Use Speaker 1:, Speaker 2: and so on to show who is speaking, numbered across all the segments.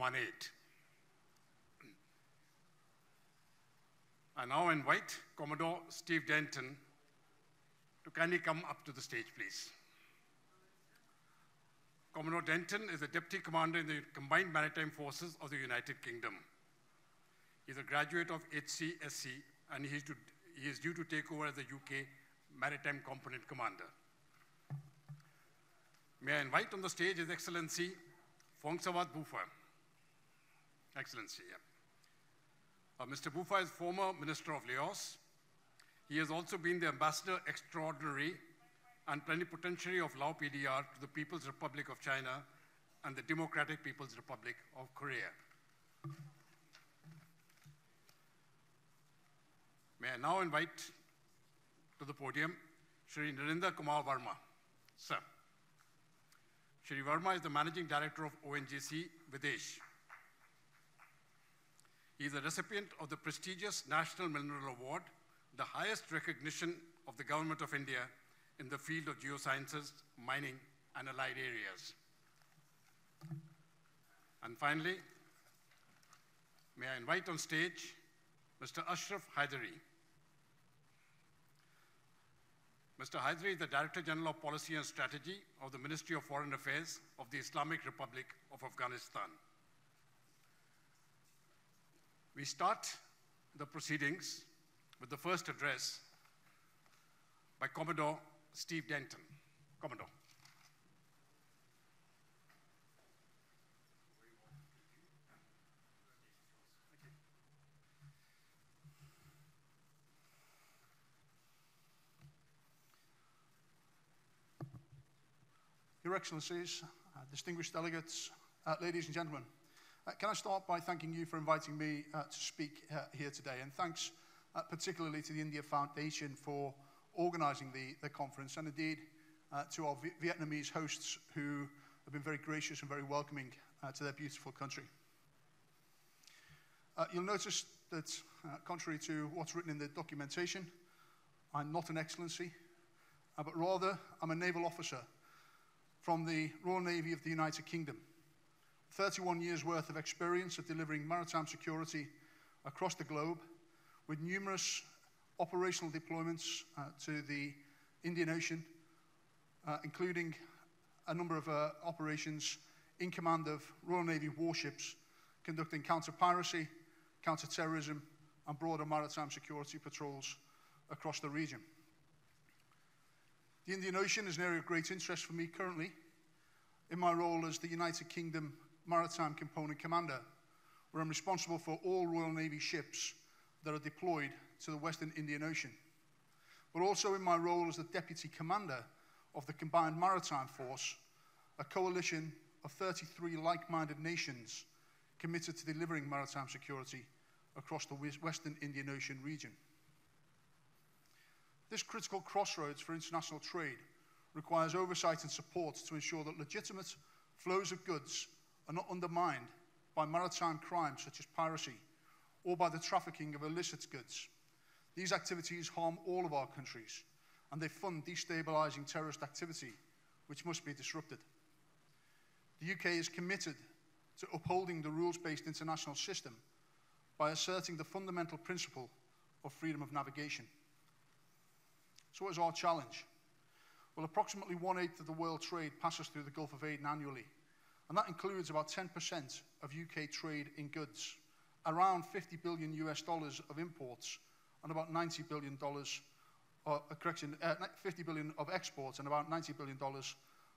Speaker 1: 0.18. I now invite Commodore Steve Denton to kindly come up to the stage, please. Commodore Denton is a Deputy Commander in the Combined Maritime Forces of the United Kingdom. He's a graduate of HCSC, and he is due to take over as the UK Maritime Component Commander. May I invite on the stage His Excellency Phongsavat Bhufa. Excellency, yeah. Mr. Bhufa is former Minister of Laos. He has also been the Ambassador Extraordinary and Plenipotentiary of Lao PDR to the People's Republic of China and the Democratic People's Republic of Korea. May I now invite to the podium Shri Narinder Kumar Verma. Sir. Shri Verma is the Managing Director of ONGC, Videsh. He is a recipient of the prestigious National Mineral Award, the highest recognition of the Government of India in the field of geosciences, mining, and allied areas. And finally, may I invite on stage Mr. Ashraf Hydari. Mr. Hydari is the Director General of Policy and Strategy of the Ministry of Foreign Affairs of the Islamic Republic of Afghanistan. We start the proceedings with the first address by Commodore Steve Denton. Commodore.
Speaker 2: Your Excellencies, distinguished delegates, ladies and gentlemen, can I start by thanking you for inviting me to speak here today, and thanks particularly to the India Foundation for organizing the conference, and indeed to our Vietnamese hosts who have been very gracious and very welcoming to their beautiful country. You'll notice that, contrary to what's written in the documentation, I'm not an Excellency, but rather I'm a naval officer from the Royal Navy of the United Kingdom. 31 years worth of experience of delivering maritime security across the globe, with numerous operational deployments to the Indian Ocean, including a number of operations in command of Royal Navy warships conducting counter-piracy, counter-terrorism, and broader maritime security patrols across the region. The Indian Ocean is an area of great interest for me currently in my role as the United Kingdom Maritime Component Commander, where I'm responsible for all Royal Navy ships that are deployed to the Western Indian Ocean, but also in my role as the Deputy Commander of the Combined Maritime Force, a coalition of 33 like-minded nations committed to delivering maritime security across the Western Indian Ocean region. This critical crossroads for international trade requires oversight and support to ensure that legitimate flows of goods are not undermined by maritime crimes such as piracy or by the trafficking of illicit goods. These activities harm all of our countries, and they fund destabilizing terrorist activity, which must be disrupted. The UK is committed to upholding the rules-based international system by asserting the fundamental principle of freedom of navigation. So what is our challenge? Well, approximately 1/8 of the world trade passes through the Gulf of Aden annually, and that includes about 10% of UK trade in goods, around $50 billion of imports, and about $90 billion, 50 billion of exports and about $90 billion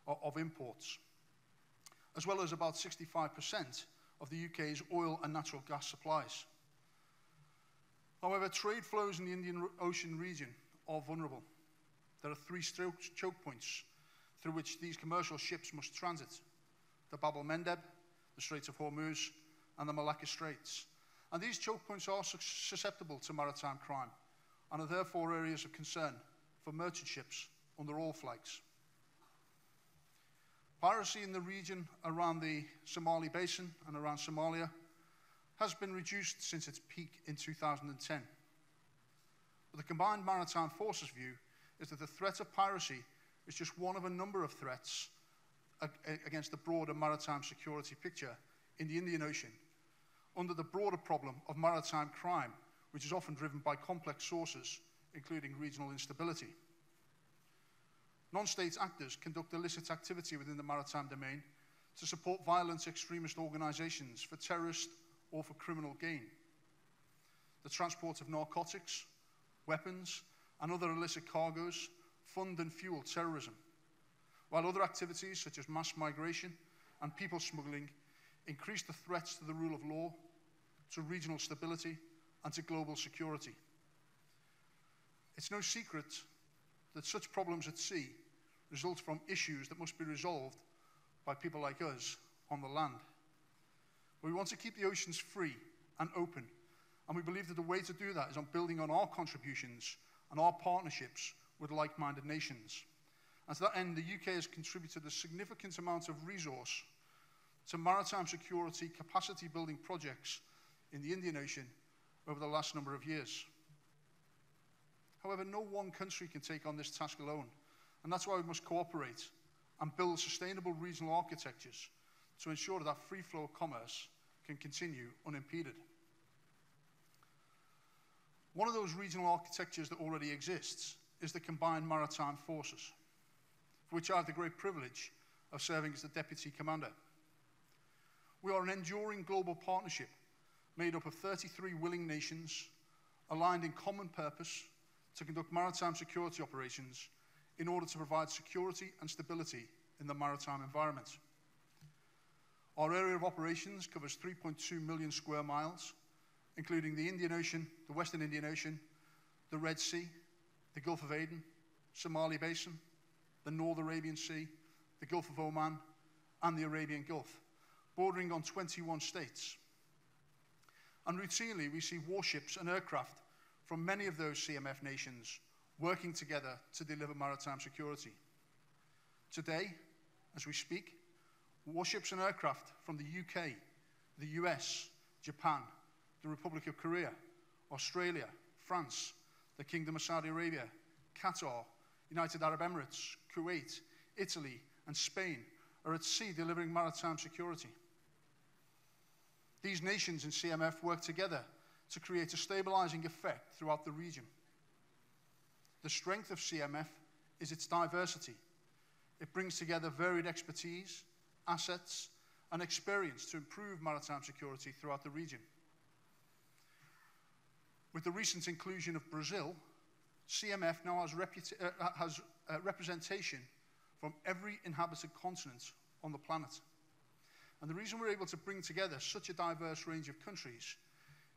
Speaker 2: of imports, as well as about 65% of the UK's oil and natural gas supplies. However, trade flows in the Indian Ocean region are vulnerable. There are 3 choke points through which these commercial ships must transit: the Bab el-Mandeb, the Straits of Hormuz, and the Malacca Straits. And these choke points are susceptible to maritime crime and are therefore areas of concern for merchant ships under all flags. Piracy in the region around the Somali Basin and around Somalia has been reduced since its peak in 2010. But the Combined Maritime Forces view is that the threat of piracy is just one of a number of threats against the broader maritime security picture in the Indian Ocean under the broader problem of maritime crime, which is often driven by complex sources, including regional instability. Non-state actors conduct illicit activity within the maritime domain to support violent extremist organizations for terrorist or for criminal gain. The transport of narcotics, weapons, and other illicit cargoes fund and fuel terrorism, while other activities such as mass migration and people smuggling increase the threats to the rule of law, to regional stability, and to global security. It's no secret that such problems at sea result from issues that must be resolved by people like us on the land. But we want to keep the oceans free and open, and we believe that the way to do that is on building on our contributions and our partnerships with like-minded nations. And to that end, the UK has contributed a significant amount of resource to maritime security capacity building projects in the Indian Ocean over the last number of years. However, no one country can take on this task alone, and that's why we must cooperate and build sustainable regional architectures to ensure that free flow of commerce can continue unimpeded. One of those regional architectures that already exists is the Combined Maritime Forces, for which I have the great privilege of serving as the Deputy Commander. We are an enduring global partnership made up of 33 willing nations aligned in common purpose to conduct maritime security operations in order to provide security and stability in the maritime environment. Our area of operations covers 3.2 million square miles, including the Indian Ocean, the Western Indian Ocean, the Red Sea, the Gulf of Aden, Somali Basin, the North Arabian Sea, the Gulf of Oman, and the Arabian Gulf, bordering on 21 states. And routinely, we see warships and aircraft from many of those CMF nations working together to deliver maritime security. Today, as we speak, warships and aircraft from the UK, the US, Japan, the Republic of Korea, Australia, France, the Kingdom of Saudi Arabia, Qatar, United Arab Emirates, Kuwait, Italy, and Spain are at sea delivering maritime security. These nations in CMF work together to create a stabilizing effect throughout the region. The strength of CMF is its diversity. It brings together varied expertise, assets, and experience to improve maritime security throughout the region. With the recent inclusion of Brazil, CMF now has representation from every inhabited continent on the planet. And the reason we're able to bring together such a diverse range of countries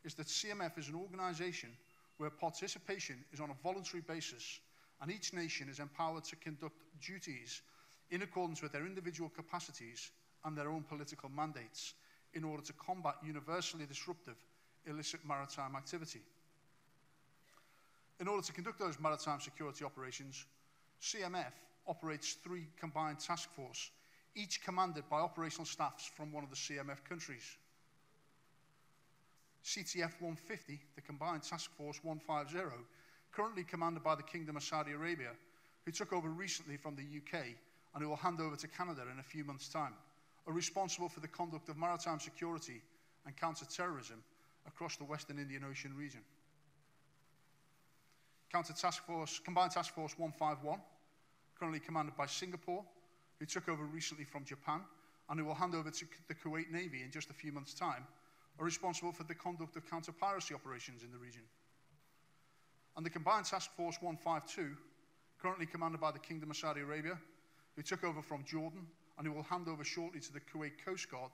Speaker 2: is that CMF is an organization where participation is on a voluntary basis, and each nation is empowered to conduct duties in accordance with their individual capacities and their own political mandates in order to combat universally disruptive illicit maritime activity. In order to conduct those maritime security operations, CMF operates 3 combined task forces, each commanded by operational staffs from one of the CMF countries. CTF 150, the Combined Task Force 150, currently commanded by the Kingdom of Saudi Arabia, who took over recently from the UK and who will hand over to Canada in a few months' time, are responsible for the conduct of maritime security and counter-terrorism across the Western Indian Ocean region. Combined Task Force 151, currently commanded by Singapore, who took over recently from Japan and who will hand over to the Kuwait Navy in just a few months' time, are responsible for the conduct of counter-piracy operations in the region. And the Combined Task Force 152, currently commanded by the Kingdom of Saudi Arabia, who took over from Jordan and who will hand over shortly to the Kuwait Coast Guard,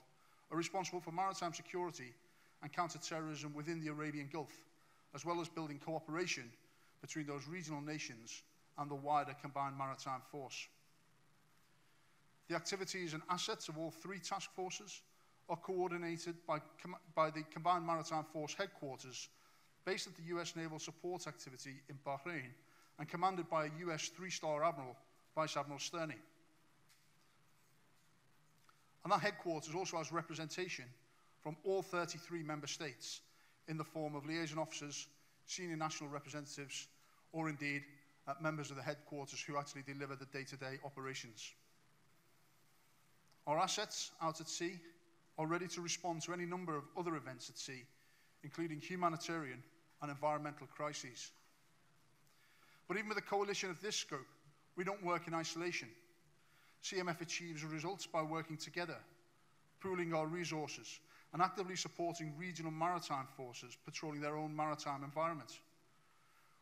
Speaker 2: are responsible for maritime security and counter-terrorism within the Arabian Gulf, as well as building cooperation between those regional nations and the wider Combined Maritime Force. The activities and assets of all 3 task forces are coordinated by the Combined Maritime Force headquarters based at the US Naval Support Activity in Bahrain and commanded by a US 3-star Admiral, Vice Admiral Sterney. And that headquarters also has representation from all 33 member states in the form of liaison officers, senior national representatives, or indeed members of the headquarters who actually deliver the day-to-day operations. Our assets out at sea are ready to respond to any number of other events at sea, including humanitarian and environmental crises. But even with a coalition of this scope, we don't work in isolation. CMF achieves results by working together, pooling our resources, and actively supporting regional maritime forces patrolling their own maritime environment.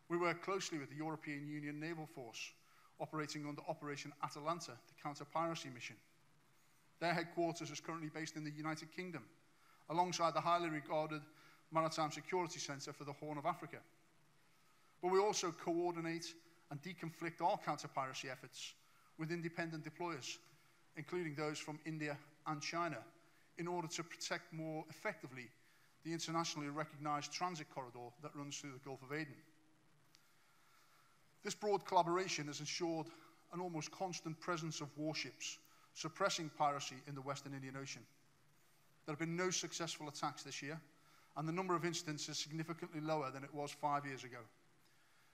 Speaker 2: We work closely with the European Union Naval Force, operating under Operation Atalanta, the counter-piracy mission. Their headquarters is currently based in the United Kingdom, alongside the highly regarded Maritime Security Centre for the Horn of Africa. But we also coordinate and deconflict our counter-piracy efforts with independent deployers, including those from India and China, in order to protect more effectively the internationally recognized transit corridor that runs through the Gulf of Aden. This broad collaboration has ensured an almost constant presence of warships suppressing piracy in the Western Indian Ocean. There have been no successful attacks this year, and the number of incidents is significantly lower than it was 5 years ago.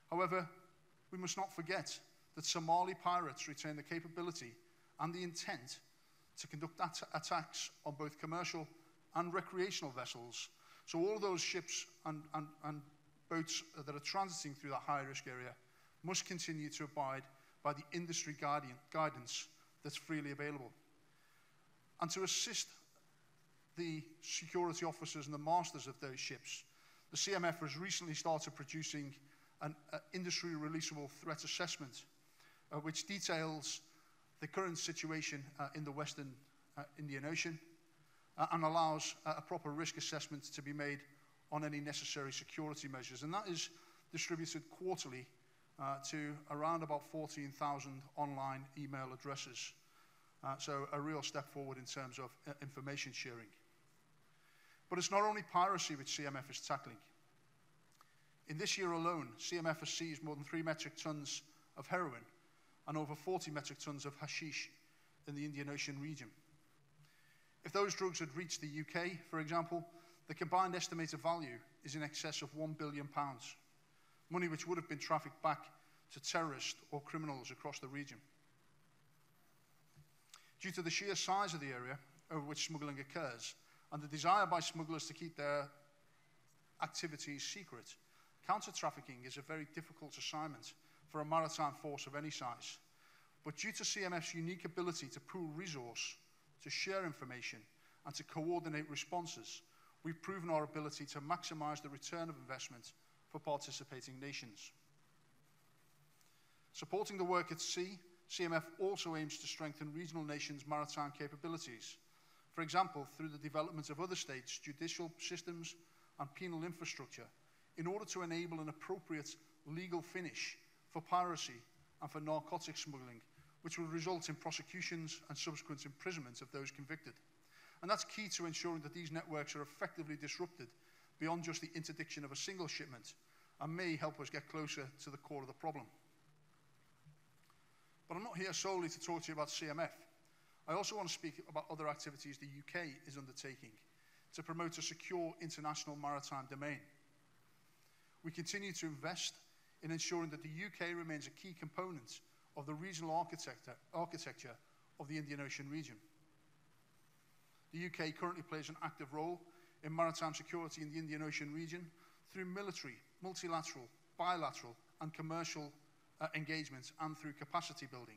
Speaker 2: However, we must not forget that Somali pirates retain the capability and the intent to conduct attacks on both commercial and recreational vessels. So all those ships and boats that are transiting through that high-risk area must continue to abide by the industry guidance that's freely available. And to assist the security officers and the masters of those ships, the CMF has recently started producing an industry releasable threat assessment, which details the current situation in the Western Indian Ocean and allows a proper risk assessment to be made on any necessary security measures. And that is distributed quarterly to around about 14,000 online email addresses. So a real step forward in terms of information sharing. But it's not only piracy which CMF is tackling. In this year alone, CMF has seized more than 3 metric tons of heroin and over 40 metric tons of hashish in the Indian Ocean region. If those drugs had reached the UK, for example, the combined estimated value is in excess of £1 billion, money which would have been trafficked back to terrorists or criminals across the region. Due to the sheer size of the area over which smuggling occurs and the desire by smugglers to keep their activities secret, counter-trafficking is a very difficult assignment for a maritime force of any size. But due to CMF's unique ability to pool resource, to share information, and to coordinate responses, we've proven our ability to maximize the return of investment for participating nations. Supporting the work at sea, CMF also aims to strengthen regional nations' maritime capabilities. For example, through the development of other states' judicial systems and penal infrastructure, in order to enable an appropriate legal finish for piracy and for narcotics smuggling, which will result in prosecutions and subsequent imprisonment of those convicted. And that's key to ensuring that these networks are effectively disrupted beyond just the interdiction of a single shipment, and may help us get closer to the core of the problem. But I'm not here solely to talk to you about CMF. I also want to speak about other activities the UK is undertaking to promote a secure international maritime domain. We continue to invest in ensuring that the UK remains a key component of the regional architecture of the Indian Ocean region. The UK currently plays an active role in maritime security in the Indian Ocean region through military, multilateral, bilateral, and commercial engagements and through capacity building.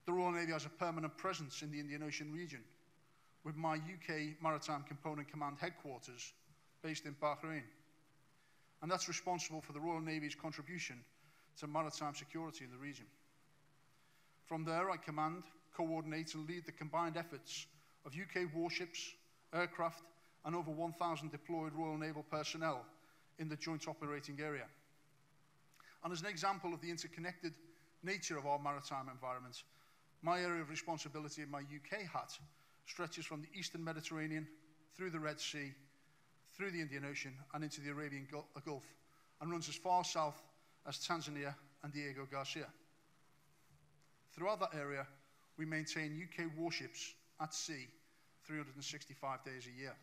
Speaker 2: The Royal Navy has a permanent presence in the Indian Ocean region, with my UK Maritime Component Command headquarters based in Bahrain. And that's responsible for the Royal Navy's contribution to maritime security in the region. From there, I command, coordinate, and lead the combined efforts of UK warships, aircraft, and over 1,000 deployed Royal Naval personnel in the joint operating area. And as an example of the interconnected nature of our maritime environment, my area of responsibility in my UK hat stretches from the Eastern Mediterranean, through the Red Sea, through the Indian Ocean, and into the Arabian Gulf, and runs as far south as Tanzania and Diego Garcia. Throughout that area, we maintain UK warships at sea 365 days a year.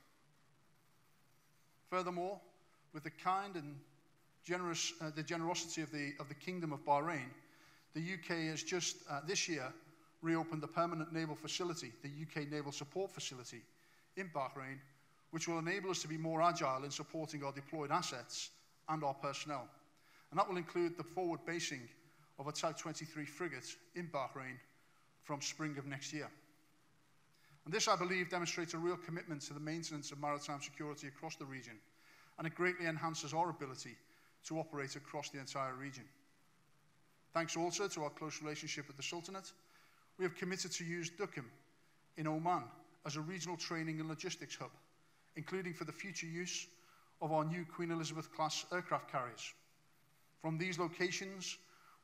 Speaker 2: Furthermore, with the kind and generosity of the Kingdom of Bahrain, the UK has just this year reopened the permanent naval facility, the UK Naval Support Facility in Bahrain, which will enable us to be more agile in supporting our deployed assets and our personnel. And that will include the forward basing of a Type 23 frigate in Bahrain from spring of next year. And this, I believe, demonstrates a real commitment to the maintenance of maritime security across the region, and it greatly enhances our ability to operate across the entire region. Thanks also to our close relationship with the Sultanate, we have committed to use Duqm in Oman as a regional training and logistics hub, including for the future use of our new Queen Elizabeth-class aircraft carriers. From these locations,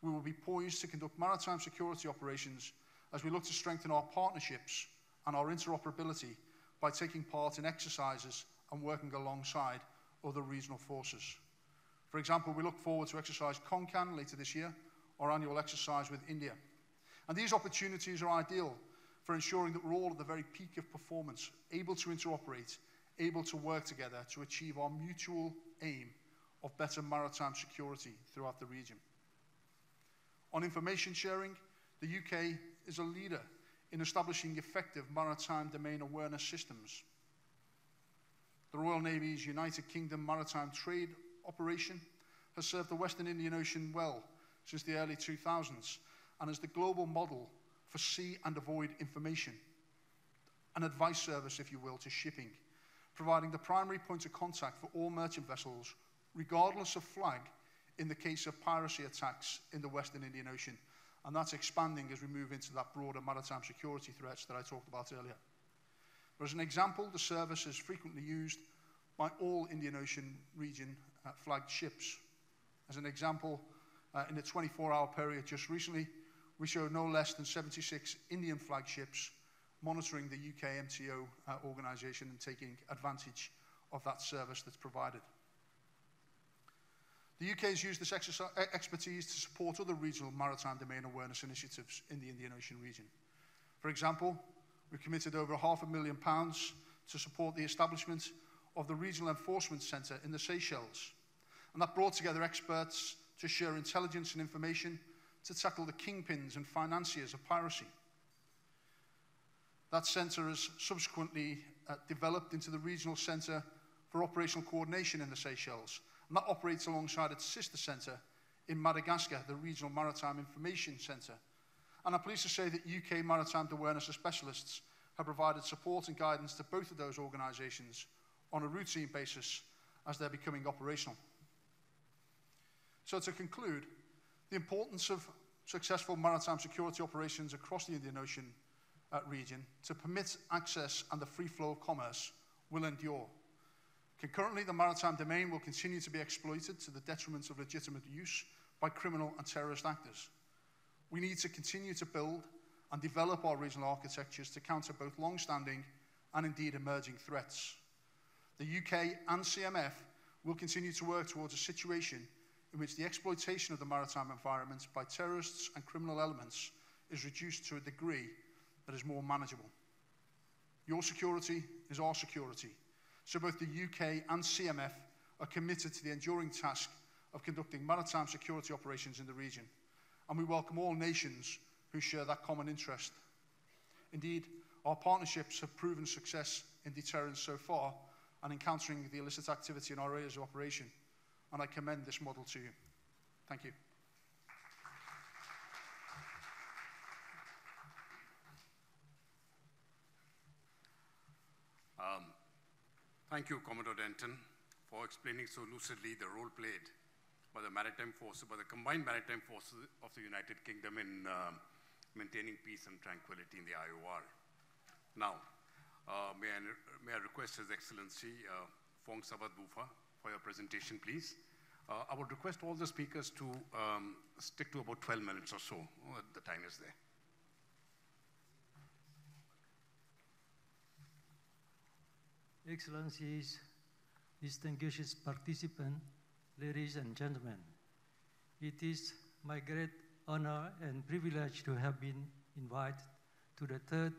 Speaker 2: we will be poised to conduct maritime security operations as we look to strengthen our partnerships and our interoperability by taking part in exercises and working alongside other regional forces. For example, we look forward to exercise Konkan later this year, our annual exercise with India. And these opportunities are ideal for ensuring that we're all at the very peak of performance, able to interoperate, able to work together to achieve our mutual aim of better maritime security throughout the region. On information sharing, the UK is a leader in establishing effective maritime domain awareness systems. The Royal Navy's United Kingdom Maritime Trade Operation has served the Western Indian Ocean well since the early 2000s and is the global model for see and avoid information, an advice service, if you will, to shipping, providing the primary point of contact for all merchant vessels, regardless of flag, in the case of piracy attacks in the Western Indian Ocean. And that's expanding as we move into that broader maritime security threats that I talked about earlier. But as an example, the service is frequently used by all Indian Ocean region flagged ships. As an example, in the 24-hour period just recently, we showed no less than 76 Indian flag ships monitoring the UK MTO organisation and taking advantage of that service that's provided. The UK has used this expertise to support other regional maritime domain awareness initiatives in the Indian Ocean region. For example, we've committed over £500,000 to support the establishment of the Regional Enforcement Centre in the Seychelles. And that brought together experts to share intelligence and information to tackle the kingpins and financiers of piracy. That centre has subsequently developed into the Regional Centre for Operational Coordination in the Seychelles, and that operates alongside its sister centre in Madagascar, the Regional Maritime Information Centre. And I'm pleased to say that UK maritime awareness specialists have provided support and guidance to both of those organisations on a routine basis as they're becoming operational. So to conclude, the importance of successful maritime security operations across the Indian Ocean region to permit access and the free flow of commerce will endure. Concurrently, the maritime domain will continue to be exploited to the detriment of legitimate use by criminal and terrorist actors. We need to continue to build and develop our regional architectures to counter both long-standing and indeed emerging threats. The UK and CMF will continue to work towards a situation in which the exploitation of the maritime environment by terrorists and criminal elements is reduced to a degree that is more manageable. Your security is our security. So both the UK and CMF are committed to the enduring task of conducting maritime security operations in the region. And we welcome all nations who share that common interest. Indeed, our partnerships have proven success in deterrence so far and in countering the illicit activity in our areas of operation. And I commend this model to you. Thank you.
Speaker 1: Thank you, Commodore Denton, for explaining so lucidly the role played by the maritime forces, by the combined maritime forces of the United Kingdom in maintaining peace and tranquility in the IOR. Now, may I request His Excellency Fong Sabat Bufa for your presentation, please. I would request all the speakers to stick to about 12 minutes or so. The time is there.
Speaker 3: Excellencies, distinguished participants, ladies and gentlemen, it is my great honor and privilege to have been invited to the third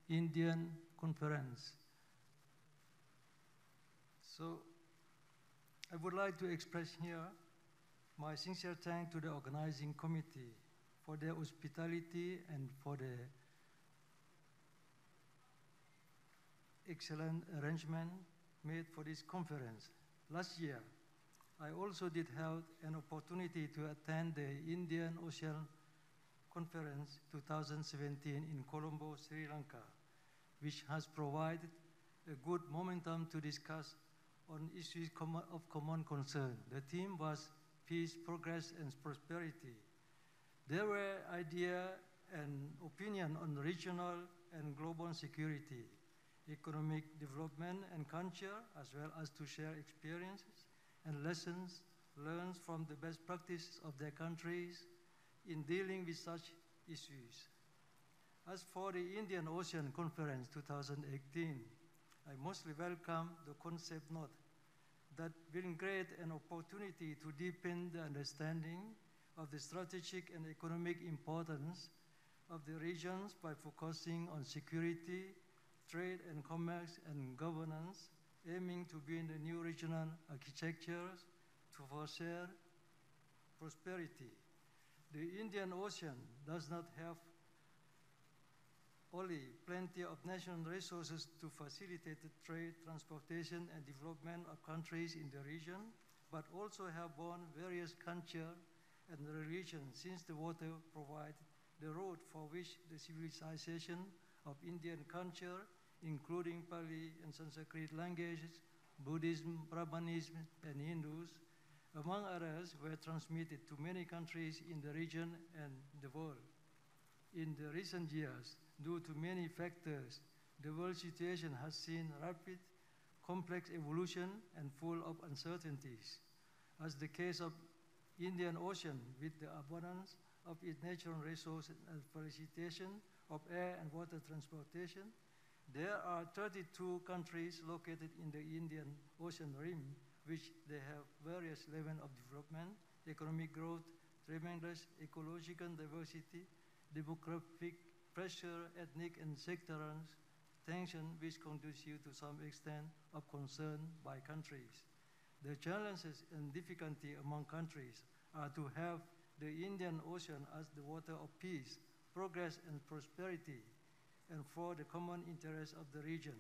Speaker 3: Indian Conference. So, I would like to express here my sincere thanks to the organizing committee for their hospitality and for the excellent arrangement made for this conference. Last year, I also did have an opportunity to attend the Indian Ocean Conference 2017 in Colombo, Sri Lanka, which has provided a good momentum to discuss on issues of common concern. The theme was peace, progress, and prosperity. There were ideas and opinion on regional and global security, economic development and culture, as well as to share experiences and lessons learned from the best practices of their countries in dealing with such issues. As for the Indian Ocean Conference 2018, I mostly welcome the concept note that will create an opportunity to deepen the understanding of the strategic and economic importance of the regions by focusing on security, trade and commerce and governance, aiming to build the new regional architectures to foster prosperity. The Indian Ocean does not have only plenty of natural resources to facilitate the trade, transportation, and development of countries in the region, but also have borne various culture and religions, since the water provides the road for which the civilization of Indian culture, including Pali and Sanskrit languages, Buddhism, Brahmanism, and Hindus, among others, were transmitted to many countries in the region and the world. In the recent years, due to many factors, the world situation has seen rapid, complex evolution and full of uncertainties. As the case of Indian Ocean, with the abundance of its natural resources and facilitation of air and water transportation, there are 32 countries located in the Indian Ocean rim, which they have various levels of development, economic growth, tremendous ecological diversity, demographic pressure, ethnic and sectoral tension, which conducive to some extent of concern by countries. The challenges and difficulty among countries are to have the Indian Ocean as the water of peace, progress and prosperity, and for the common interest of the region.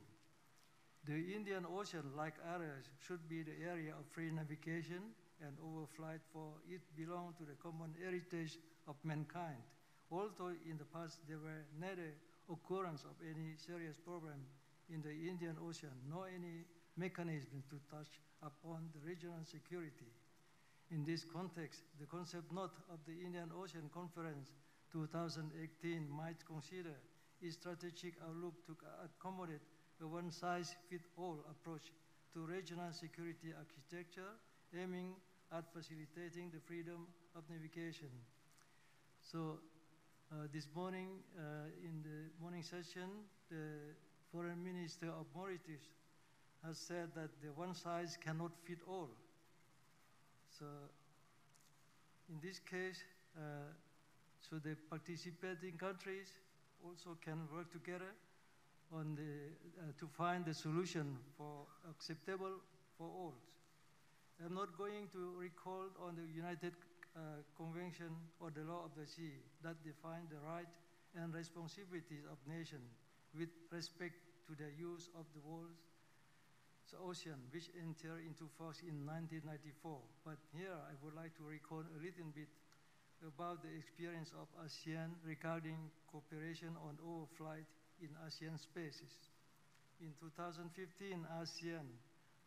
Speaker 3: The Indian Ocean, like others, should be the area of free navigation and overflight, for it belongs to the common heritage of mankind. Although in the past there were neither occurrence of any serious problem in the Indian Ocean, nor any mechanism to touch upon the regional security. In this context, the concept note of the Indian Ocean Conference 2018 might consider its strategic outlook to accommodate a one-size-fits-all approach to regional security architecture, aiming at facilitating the freedom of navigation. So this morning, in the morning session, the Foreign Minister of Mauritius has said that the one size cannot fit all. So in this case, so the participating countries also can work together on to find the solution for acceptable for all. I'm not going to recall on the United Convention or the law of the sea that define the right and responsibilities of nations with respect to the use of the world's ocean, which entered into force in 1994. But here I would like to recall a little bit about the experience of ASEAN regarding cooperation on overflight in ASEAN spaces. In 2015, ASEAN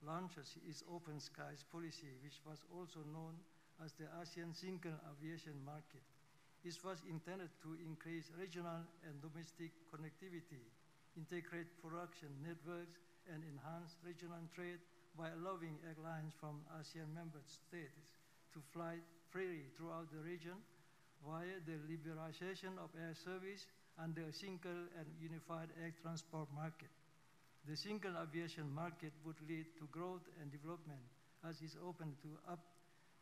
Speaker 3: launches its open skies policy, which was also known as the ASEAN Single Aviation Market. This was intended to increase regional and domestic connectivity, integrate production networks, and enhance regional trade by allowing airlines from ASEAN member states to fly freely throughout the region via the liberalization of air service and the single and unified air transport market. The single aviation market would lead to growth and development, as is open to up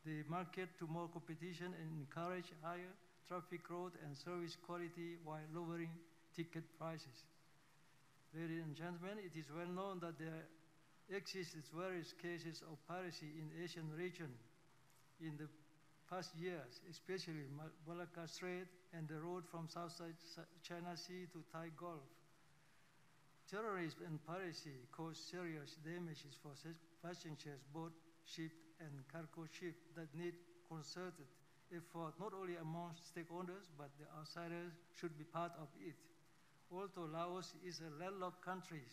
Speaker 3: the market to more competition and encourage higher traffic growth and service quality while lowering ticket prices. Ladies and gentlemen, it is well known that there exist various cases of piracy in the Asian region in the past years, especially Malacca Strait and the road from South China Sea to Thai Gulf. Terrorism and piracy cause serious damages for passengers, both ship and cargo ship that need concerted effort not only among stakeholders, but the outsiders should be part of it. Although Laos is a landlocked country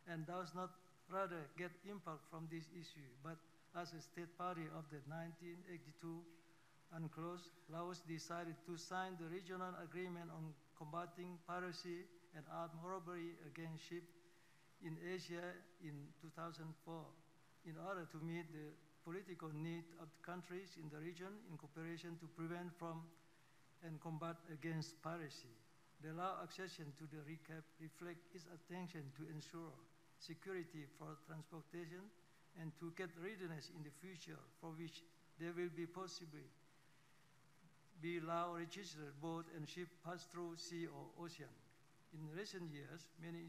Speaker 3: and does not rather get impact from this issue, but as a state party of the 1982 UNCLOS, Laos decided to sign the regional agreement on combating piracy and armed robbery against ships in Asia in 2004 in order to meet the political need of the countries in the region in cooperation to prevent from and combat against piracy. The Lao accession to the RECAP reflects its attention to ensure security for transportation and to get readiness in the future for which there will be possibly be Lao registered boat and ship pass through sea or ocean. In recent years, many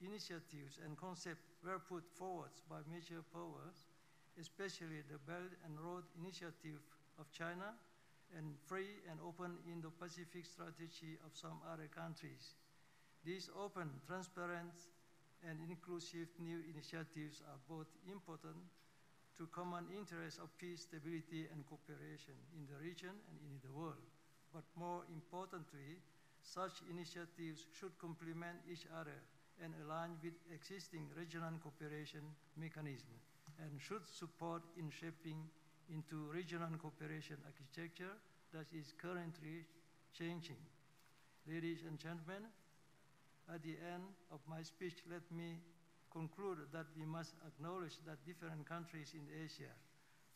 Speaker 3: initiatives and concepts were put forward by major powers, especially the Belt and Road Initiative of China and Free and Open Indo-Pacific Strategy of some other countries. These open, transparent, and inclusive new initiatives are both important to common interests of peace, stability, and cooperation in the region and in the world. But more importantly, such initiatives should complement each other and align with existing regional cooperation mechanisms and should support in shaping into regional cooperation architecture that is currently changing. Ladies and gentlemen, at the end of my speech, let me conclude that we must acknowledge that different countries in Asia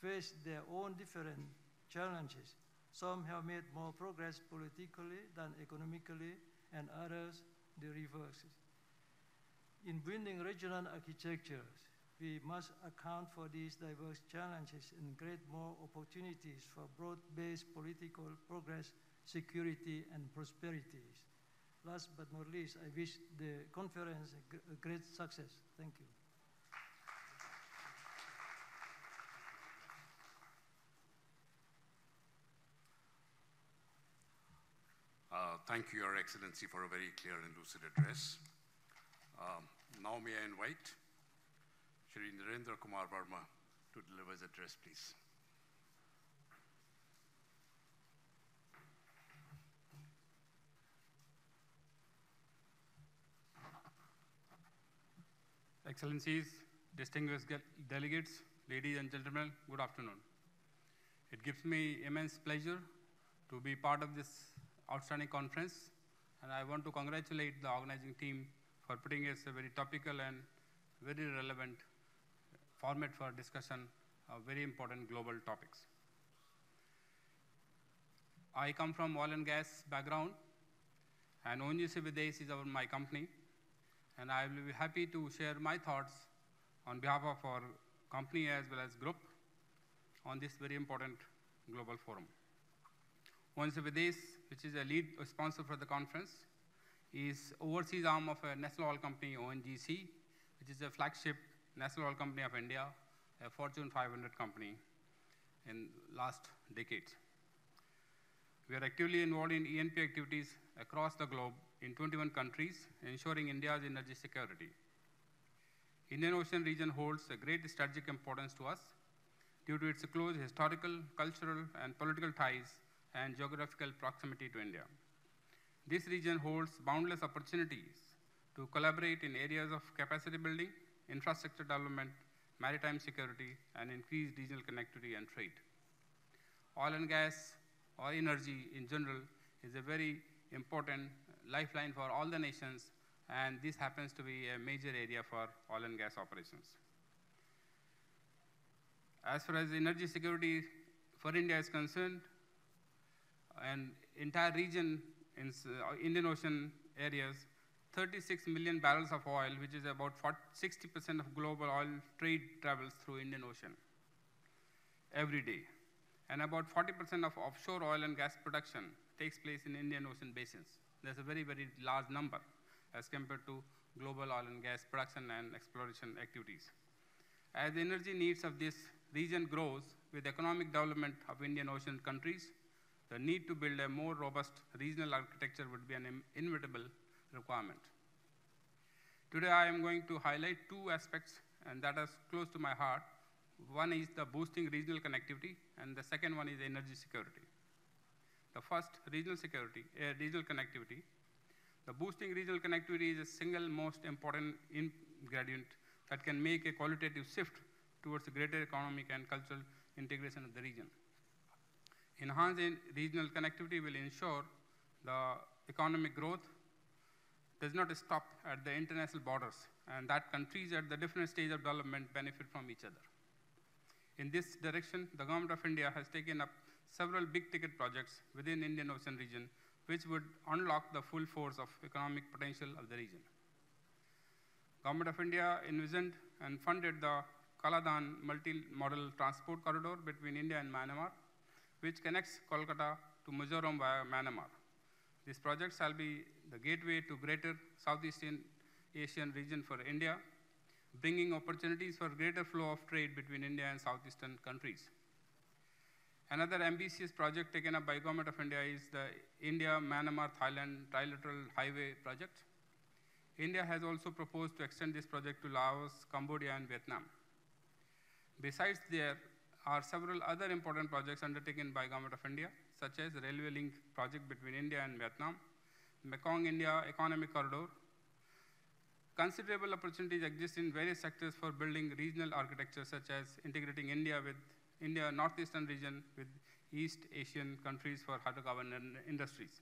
Speaker 3: face their own different challenges. Some have made more progress politically than economically, and others the reverse. In building regional architectures, we must account for these diverse challenges and create more opportunities for broad-based political progress, security, and prosperity. Last but not least, I wish the conference a great success. Thank you.
Speaker 1: Thank you, Your Excellency, for a very clear and lucid address. Now may I invite Shri Narendra Kumar Verma to deliver his address, please.
Speaker 4: Excellencies, distinguished delegates, ladies and gentlemen, good afternoon. It gives me immense pleasure to be part of this outstanding conference, and I want to congratulate the organizing team for putting us a very topical and very relevant format for discussion of very important global topics. I come from oil and gas background, and ONGC Videsh is my company, and I will be happy to share my thoughts on behalf of our company as well as group on this very important global forum. ONGC Videsh, which is a lead sponsor for the conference, is overseas arm of a national oil company, ONGC, which is a flagship national oil company of India, a Fortune 500 company in last decades. We are actively involved in E&P activities across the globe in 21 countries, ensuring India's energy security. Indian Ocean region holds a great strategic importance to us due to its close historical, cultural, and political ties and geographical proximity to India. This region holds boundless opportunities to collaborate in areas of capacity building, infrastructure development, maritime security, and increased regional connectivity and trade. Oil and gas, or energy in general, is a very important lifeline for all the nations, and this happens to be a major area for oil and gas operations. As far as energy security for India is concerned, an entire region in Indian Ocean areas, 36 million barrels of oil, which is about 60% of global oil trade travels through Indian Ocean every day. And about 40% of offshore oil and gas production takes place in Indian Ocean basins. That's a very, very large number as compared to global oil and gas production and exploration activities. As the energy needs of this region grows with economic development of Indian Ocean countries, the need to build a more robust regional architecture would be an inevitable requirement. Today I am going to highlight two aspects, and that is close to my heart. One is the boosting regional connectivity, and the second one is energy security. The first, regional connectivity. The boosting regional connectivity is the single most important ingredient that can make a qualitative shift towards greater economic and cultural integration of the region. Enhancing regional connectivity will ensure the economic growth does not stop at the international borders, and that countries at the different stages of development benefit from each other. In this direction, the Government of India has taken up several big-ticket projects within Indian Ocean region, which would unlock the full force of economic potential of the region. Government of India envisioned and funded the Kaladan multi-modal transport corridor between India and Myanmar, which connects Kolkata to Mizoram via Myanmar. This project shall be the gateway to greater Southeast Asian region for India, bringing opportunities for greater flow of trade between India and Southeastern countries. Another ambitious project taken up by Government of India is the India-Myanmar-Thailand trilateral highway project. India has also proposed to extend this project to Laos, Cambodia, and Vietnam. Besides, there are several other important projects undertaken by Government of India, such as the railway link project between India and Vietnam, Mekong India Economic Corridor. Considerable opportunities exist in various sectors for building regional architecture, such as integrating India Northeastern region with East Asian countries for hydrocarbon industries.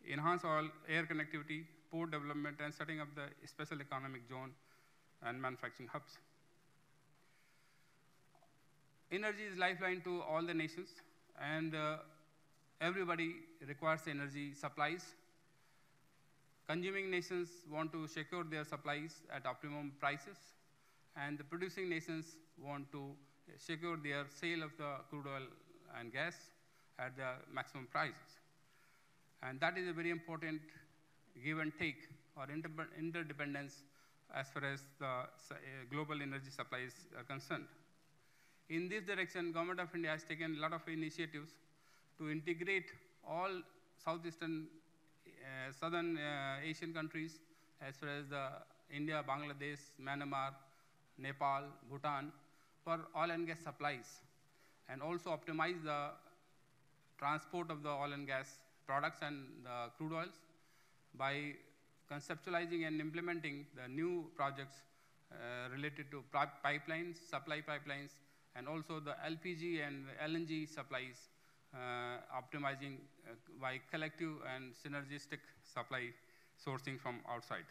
Speaker 4: Enhance oil, air connectivity, port development, and setting up the special economic zone and manufacturing hubs. Energy is lifeline to all the nations, and everybody requires energy supplies. Consuming nations want to secure their supplies at optimum prices, and the producing nations want to secure their sale of the crude oil and gas at the maximum prices. And that is a very important give and take or interdependence as far as the global energy supplies are concerned. In this direction, Government of India has taken a lot of initiatives to integrate all Southern Asian countries as far as the India, Bangladesh, Myanmar, Nepal, Bhutan for oil and gas supplies, and also optimize the transport of the oil and gas products and the crude oils by conceptualizing and implementing the new projects related to pipelines, supply pipelines, and also the LPG and LNG supplies, optimizing by collective and synergistic supply sourcing from outside.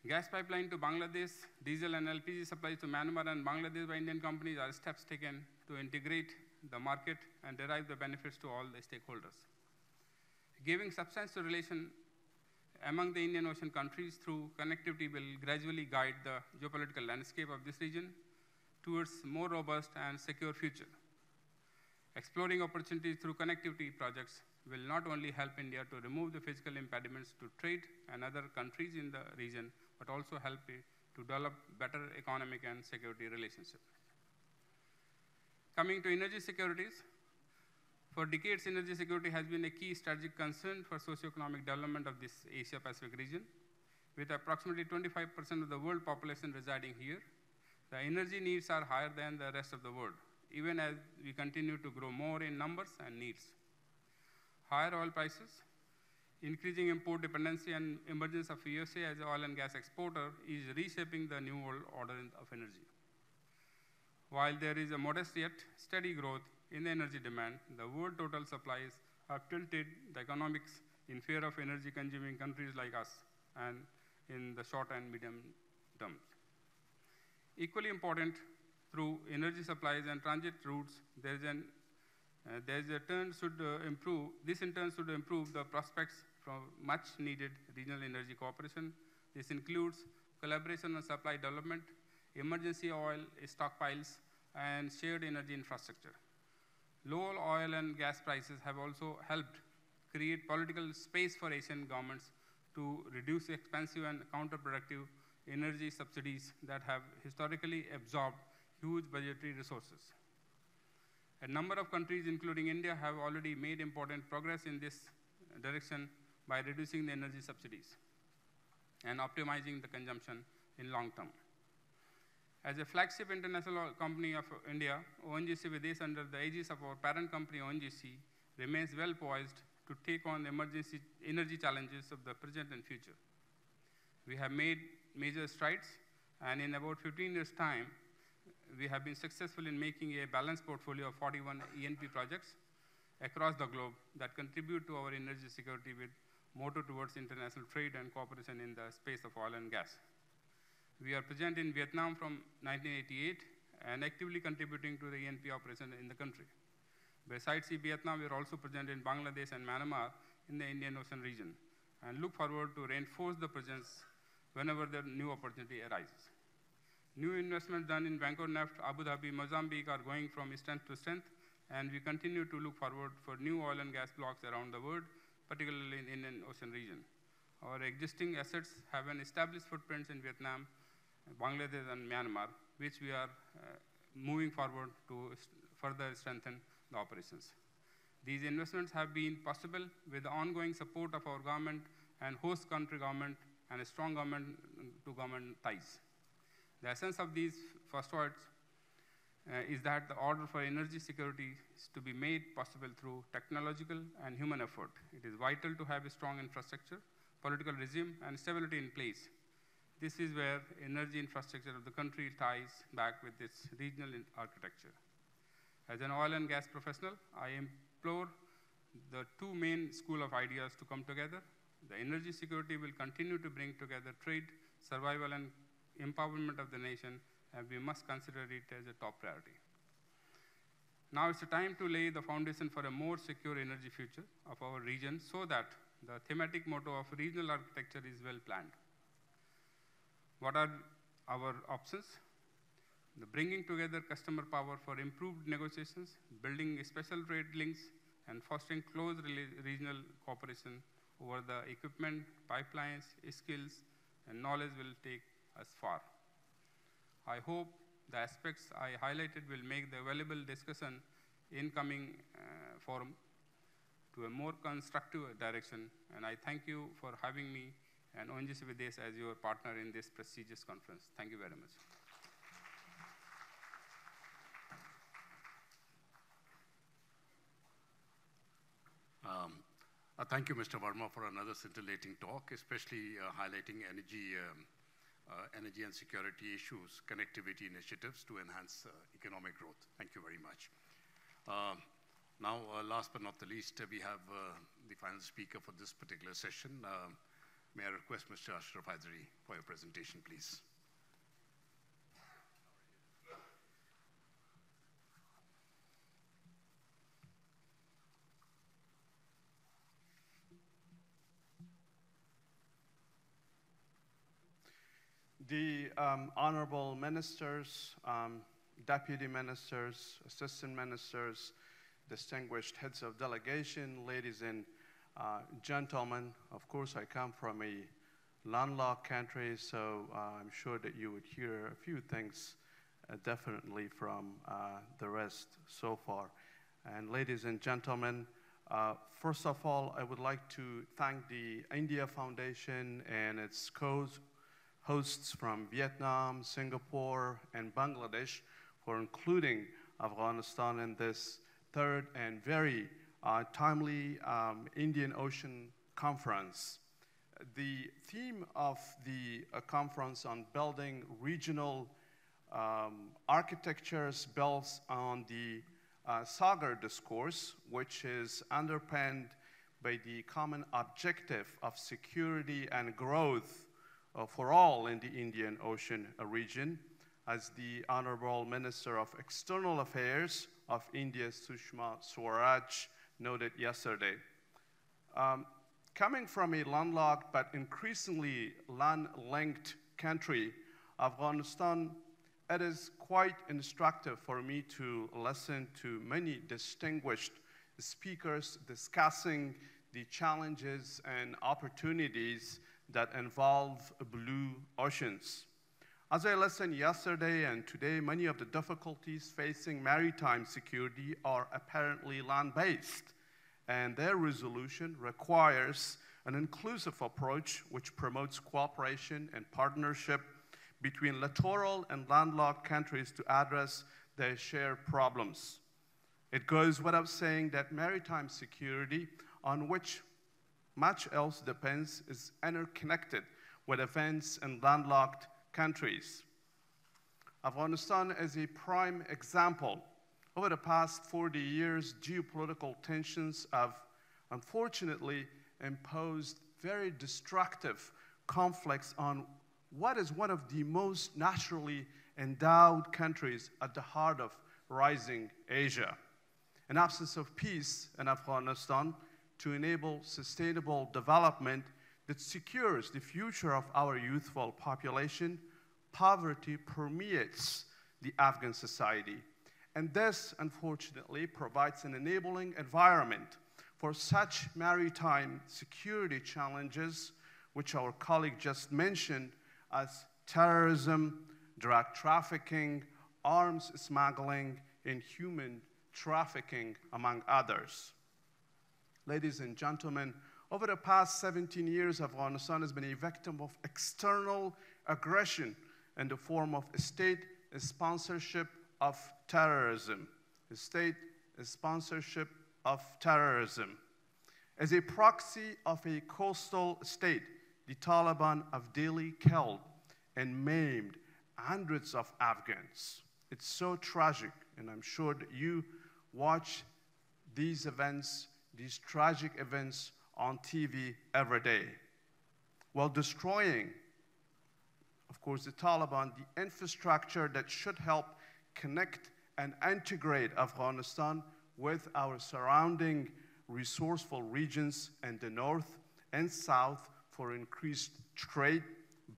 Speaker 4: Gas pipeline to Bangladesh, diesel and LPG supplies to Myanmar and Bangladesh by Indian companies are steps taken to integrate the market and derive the benefits to all the stakeholders. Giving substance to relation among the Indian Ocean countries through connectivity will gradually guide the geopolitical landscape of this region towards more robust and secure future. Exploring opportunities through connectivity projects will not only help India to remove the physical impediments to trade and other countries in the region, but also help it to develop better economic and security relationships. Coming to energy securities, for decades, energy security has been a key strategic concern for socio-economic development of this Asia-Pacific region. With approximately 25% of the world population residing here, the energy needs are higher than the rest of the world, even as we continue to grow more in numbers and needs. Higher oil prices, increasing import dependency, and emergence of USA as an oil and gas exporter is reshaping the new world order of energy. While there is a modest yet steady growth in the energy demand, the world total supplies have tilted the economics in favor of energy-consuming countries like us, and in the short and medium terms. Equally important, through energy supplies and transit routes, this in turn should improve the prospects for much-needed regional energy cooperation. This includes collaboration on supply development, emergency oil stockpiles, and shared energy infrastructure. Low oil and gas prices have also helped create political space for Asian governments to reduce expensive and counterproductive energy subsidies that have historically absorbed huge budgetary resources. A number of countries, including India, have already made important progress in this direction by reducing the energy subsidies and optimizing the consumption in long term. As a flagship international company of India, ONGC Videsh, under the aegis of our parent company ONGC, remains well poised to take on the emergency energy challenges of the present and future. We have made major strides, and in about 15 years' time, we have been successful in making a balanced portfolio of 41 E&P projects across the globe that contribute to our energy security with motto towards international trade and cooperation in the space of oil and gas. We are present in Vietnam from 1988 and actively contributing to the E&P operation in the country. Besides Vietnam, we are also present in Bangladesh and Myanmar in the Indian Ocean region and look forward to reinforce the presence whenever the new opportunity arises. New investments done in Bangkok, Neft, Abu Dhabi, Mozambique are going from strength to strength, and we continue to look forward for new oil and gas blocks around the world, particularly in the Indian Ocean region. Our existing assets have an established footprints in Vietnam, Bangladesh, and Myanmar, which we are moving forward to further strengthen the operations. These investments have been possible with the ongoing support of our government and host country government and a strong government-to-government ties. The essence of these first words is that the order for energy security is to be made possible through technological and human effort. It is vital to have a strong infrastructure, political regime, and stability in place. This is where energy infrastructure of the country ties back with its regional architecture. As an oil and gas professional, I implore the two main schools of ideas to come together. The energy security will continue to bring together trade, survival, and empowerment of the nation, and we must consider it as a top priority. Now it's a time to lay the foundation for a more secure energy future of our region so that the thematic motto of regional architecture is well planned. What are our options? The bringing together customer power for improved negotiations, building special trade links, and fostering close regional cooperation over the equipment, pipelines, skills, and knowledge will take us far. I hope the aspects I highlighted will make the valuable discussion in coming forum to a more constructive direction, and I thank you for having me and ONGC Videsh as your partner in this prestigious conference. Thank you very much.
Speaker 1: Thank you, Mr. Verma, for another scintillating talk, especially highlighting energy and security issues, connectivity initiatives to enhance economic growth. Thank you very much. Now, last but not the least, we have the final speaker for this particular session. May I request Mr. Ashraf Hydari for your presentation, please.
Speaker 5: The honorable ministers, deputy ministers, assistant ministers, distinguished heads of delegation, ladies and gentlemen, of course I come from a landlocked country, so I'm sure that you would hear a few things definitely from the rest so far. And ladies and gentlemen, first of all, I would like to thank the India Foundation and its hosts from Vietnam, Singapore, and Bangladesh for including Afghanistan in this third and very timely Indian Ocean Conference. The theme of the conference on building regional architectures builds on the Sagar discourse, which is underpinned by the common objective of security and growth for all in the Indian Ocean region, as the Honorable Minister of External Affairs of India, Sushma Swaraj, noted yesterday. Coming from a landlocked but increasingly land-linked country, Afghanistan, it is quite instructive for me to listen to many distinguished speakers discussing the challenges and opportunities that involve blue oceans. As I listened yesterday and today, many of the difficulties facing maritime security are apparently land-based, and their resolution requires an inclusive approach which promotes cooperation and partnership between littoral and landlocked countries to address their shared problems. It goes without saying that maritime security, on which much else depends, is interconnected with events in landlocked countries. Afghanistan is a prime example. Over the past 40 years, geopolitical tensions have unfortunately imposed very destructive conflicts on what is one of the most naturally endowed countries at the heart of rising Asia. An absence of peace in Afghanistan to enable sustainable development that secures the future of our youthful population, poverty permeates the Afghan society. And this, unfortunately, provides an enabling environment for such maritime security challenges, which our colleague just mentioned, as terrorism, drug trafficking, arms smuggling, and human trafficking, among others. Ladies and gentlemen, over the past 17 years, Afghanistan has been a victim of external aggression in the form of state sponsorship of terrorism. State sponsorship of terrorism. As a proxy of a coastal state, the Taliban have daily killed and maimed hundreds of Afghans. It's so tragic, and I'm sure that you watch these events, these tragic events on TV every day. While destroying, of course, the Taliban, the infrastructure that should help connect and integrate Afghanistan with our surrounding resourceful regions in the north and south for increased trade,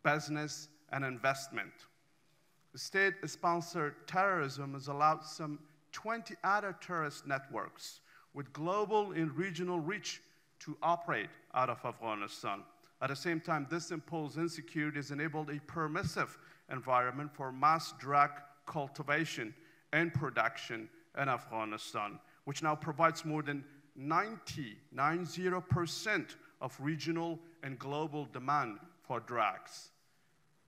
Speaker 5: business, and investment. State-sponsored terrorism has allowed some 20 other terrorist networks with global and regional reach to operate out of Afghanistan. At the same time, this imposed insecurity has enabled a permissive environment for mass drug cultivation and production in Afghanistan, which now provides more than 90% of regional and global demand for drugs.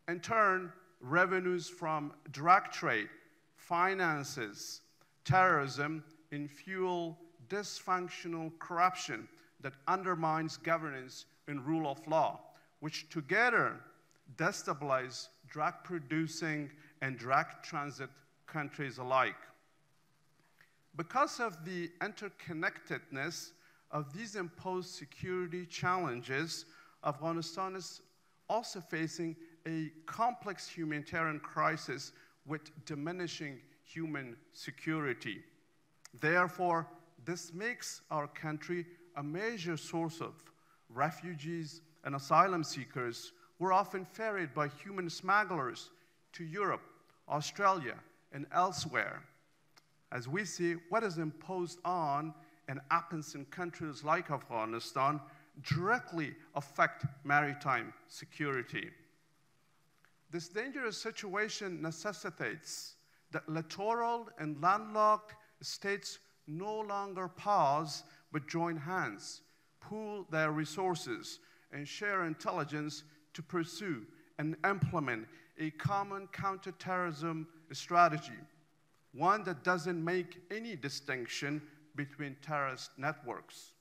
Speaker 5: In turn, revenues from drug trade, finances, terrorism, and fuel dysfunctional corruption that undermines governance and rule of law, which together destabilize drug-producing and drug transit countries alike. Because of the interconnectedness of these imposed security challenges, Afghanistan is also facing a complex humanitarian crisis with diminishing human security. Therefore, this makes our country a major source of refugees and asylum seekers who are often ferried by human smugglers to Europe, Australia, and elsewhere. As we see, what is imposed on and happens in countries like Afghanistan directly affect maritime security. This dangerous situation necessitates that littoral and landlocked states no longer pause but join hands, pool their resources, and share intelligence to pursue and implement a common counterterrorism strategy, one that doesn't make any distinction between terrorist networks.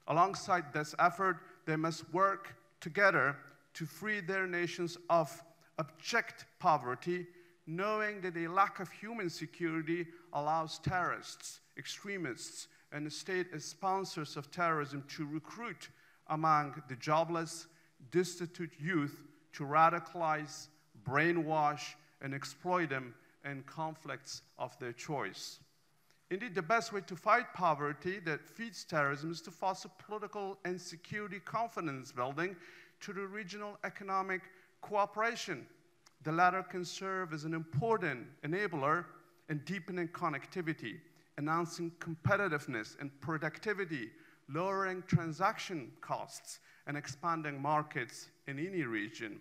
Speaker 5: Alongside this effort, they must work together to free their nations of abject poverty, knowing that a lack of human security allows terrorists, extremists, and state sponsors of terrorism to recruit among the jobless, destitute youth to radicalize, brainwash, and exploit them in conflicts of their choice. Indeed, the best way to fight poverty that feeds terrorism is to foster political and security confidence building to the regional economic cooperation. The latter can serve as an important enabler in deepening connectivity, enhancing competitiveness and productivity, lowering transaction costs, and expanding markets in any region.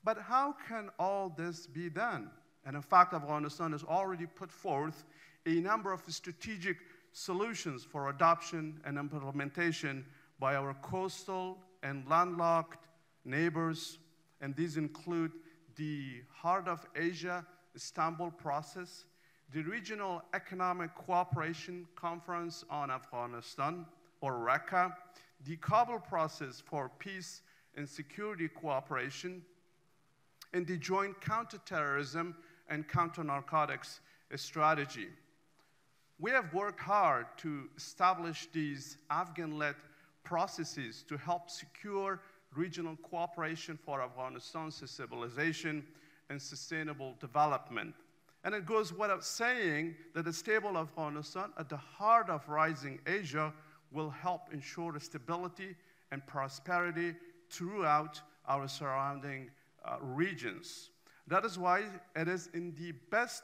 Speaker 5: But how can all this be done? And in fact, Afghanistan has already put forth a number of strategic solutions for adoption and implementation by our coastal and landlocked neighbors, and these include the Heart of Asia Istanbul process, the Regional Economic Cooperation Conference on Afghanistan, or RECA, the Kabul process for peace and security cooperation, and the joint counterterrorism and counter-narcotics strategy. We have worked hard to establish these Afghan-led processes to help secure regional cooperation for Afghanistan's stabilization and sustainable development. And it goes without saying that a stable Afghanistan at the heart of rising Asia will help ensure stability and prosperity throughout our surrounding regions. That is why it is in the best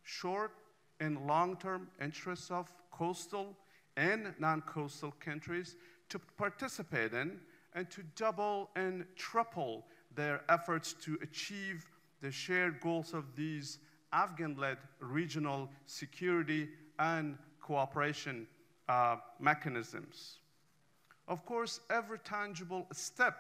Speaker 5: short and long-term interests of coastal and non-coastal countries to participate in and to double and triple their efforts to achieve the shared goals of these Afghan-led regional security and cooperation mechanisms. Of course, every tangible step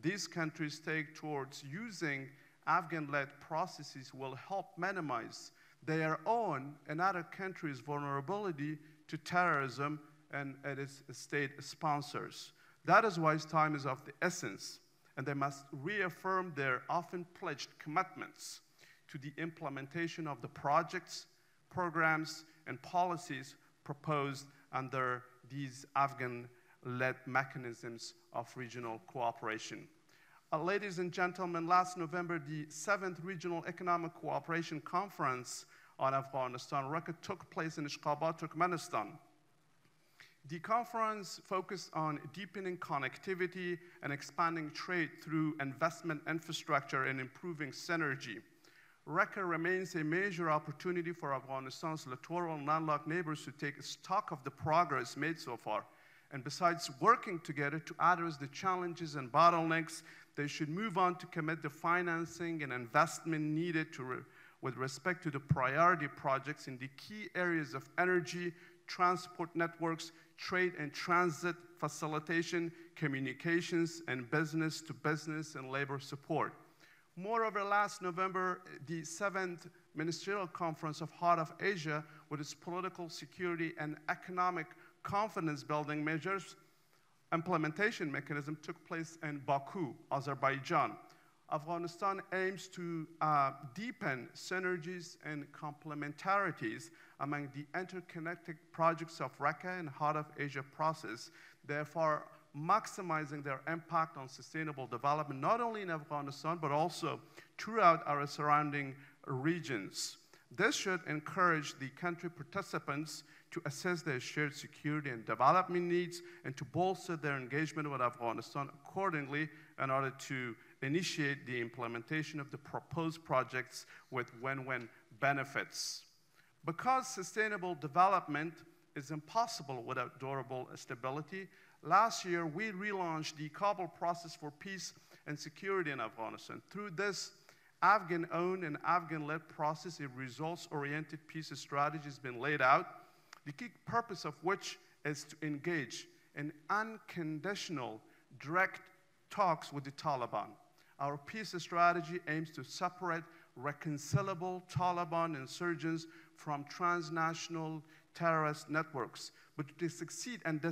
Speaker 5: these countries take towards using Afghan-led processes will help minimize their own and other countries' vulnerability to terrorism and its state sponsors. That is why time is of the essence, and they must reaffirm their often pledged commitments to the implementation of the projects, programs, and policies proposed under these Afghan-led mechanisms of regional cooperation. Ladies and gentlemen, last November, the 7th Regional Economic Cooperation Conference on Afghanistan, RECA, took place in Ashgabat, Turkmenistan. The conference focused on deepening connectivity and expanding trade through investment infrastructure and improving synergy. RECA remains a major opportunity for Afghanistan's littoral and landlocked neighbors to take stock of the progress made so far. And besides working together to address the challenges and bottlenecks, they should move on to commit the financing and investment needed with respect to the priority projects in the key areas of energy, transport networks, trade and transit facilitation, communications, and business-to-business and labor support. Moreover, last November, the 7th Ministerial Conference of Heart of Asia, with its political, security, and economic confidence-building measures implementation mechanism, took place in Baku, Azerbaijan. Afghanistan aims to deepen synergies and complementarities among the interconnected projects of RECA and Heart of Asia process, therefore maximizing their impact on sustainable development, not only in Afghanistan, but also throughout our surrounding regions. This should encourage the country participants to assess their shared security and development needs and to bolster their engagement with Afghanistan accordingly in order to initiate the implementation of the proposed projects with win-win benefits. Because sustainable development is impossible without durable stability, last year we relaunched the Kabul process for peace and security in Afghanistan. Through this Afghan-owned and Afghan-led process, a results-oriented peace strategy has been laid out, the key purpose of which is to engage in unconditional, direct talks with the Taliban. Our peace strategy aims to separate reconcilable Taliban insurgents from transnational terrorist networks. But to succeed in this